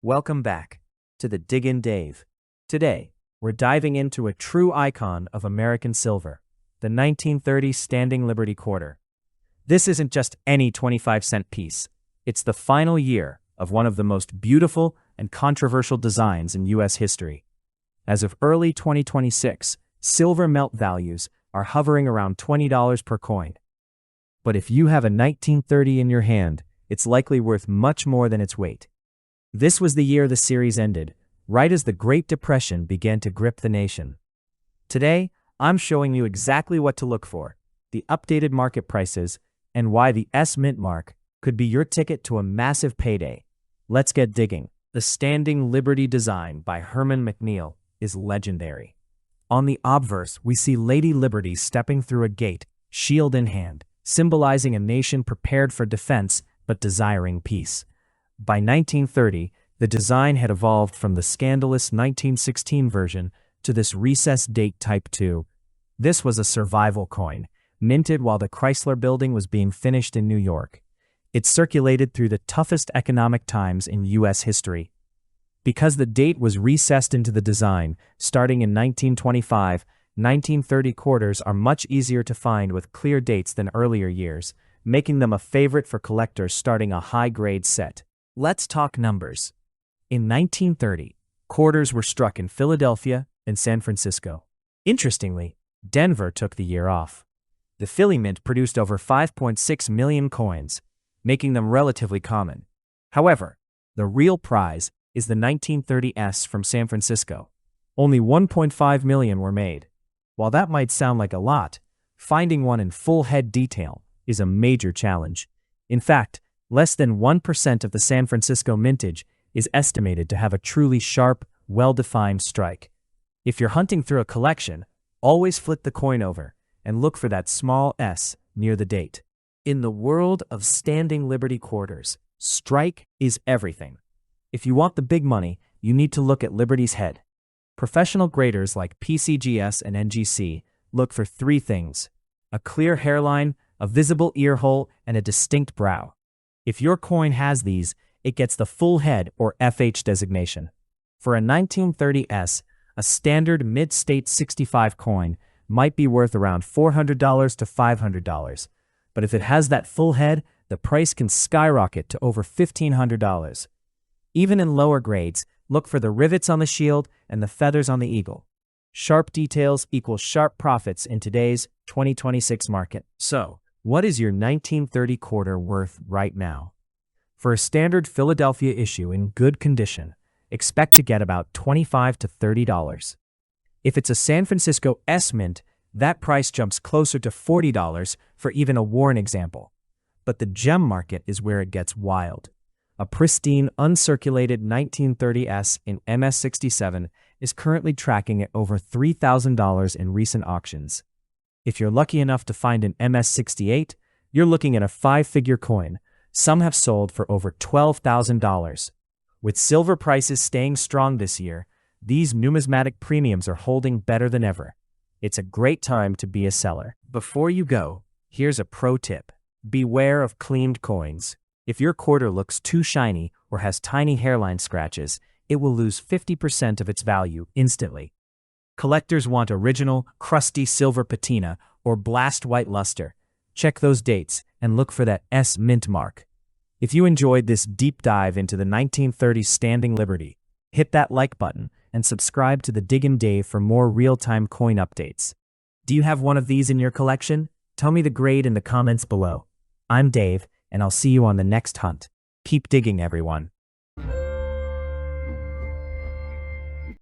Welcome back to the Dig-In Dave. Today, we're diving into a true icon of American silver, the 1930 Standing Liberty Quarter. This isn't just any 25-cent piece. It's the final year of one of the most beautiful and controversial designs in U.S. history. As of early 2026, silver melt values are hovering around $20 per coin. But if you have a 1930 in your hand, it's likely worth much more than its weight. This was the year the series ended, right as the Great Depression began to grip the nation. Today, I'm showing you exactly what to look for, the updated market prices, and why the S Mint mark could be your ticket to a massive payday. Let's get digging. The Standing Liberty design by Hermon MacNeil is legendary. On the obverse, we see Lady Liberty stepping through a gate, shield in hand, symbolizing a nation prepared for defense but desiring peace. By 1930, the design had evolved from the scandalous 1916 version to this recessed date Type 2. This was a survival coin, minted while the Chrysler Building was being finished in New York. It circulated through the toughest economic times in U.S. history. Because the date was recessed into the design, starting in 1925, 1930 quarters are much easier to find with clear dates than earlier years, making them a favorite for collectors starting a high-grade set. Let's talk numbers. In 1930, quarters were struck in Philadelphia and San Francisco. Interestingly, Denver took the year off. The Philly Mint produced over 5.6 million coins, making them relatively common. However, the real prize is the 1930s from San Francisco. Only 1.5 million were made. While that might sound like a lot, finding one in full head detail is a major challenge. In fact, less than 1% of the San Francisco mintage is estimated to have a truly sharp, well-defined strike. If you're hunting through a collection, always flip the coin over and look for that small S near the date. In the world of Standing Liberty quarters, strike is everything. If you want the big money, you need to look at Liberty's head. Professional graders like PCGS and NGC look for three things: a clear hairline, a visible ear hole, and a distinct brow. If your coin has these, it gets the full head or FH designation. For a 1930s, a standard mid-state 65 coin might be worth around $400 to $500. But if it has that full head, the price can skyrocket to over $1,500. Even in lower grades, look for the rivets on the shield and the feathers on the eagle. Sharp details equal sharp profits in today's 2026 market. So, what is your 1930 quarter worth right now? For a standard Philadelphia issue in good condition, expect to get about $25 to $30. If it's a San Francisco S Mint, that price jumps closer to $40 for even a worn example. But the gem market is where it gets wild. A pristine, uncirculated 1930s in MS67 is currently tracking at over $3,000 in recent auctions. If you're lucky enough to find an MS68, you're looking at a five-figure coin. Some have sold for over $12,000. With silver prices staying strong this year, these numismatic premiums are holding better than ever. It's a great time to be a seller. Before you go, here's a pro tip. Beware of cleaned coins. If your quarter looks too shiny or has tiny hairline scratches, it will lose 50% of its value instantly. Collectors want original, crusty silver patina or blast white luster. Check those dates and look for that S Mint mark. If you enjoyed this deep dive into the 1930s Standing Liberty, hit that like button and subscribe to the Dig-In Dave for more real-time coin updates. Do you have one of these in your collection? Tell me the grade in the comments below. I'm Dave, and I'll see you on the next hunt. Keep digging, everyone.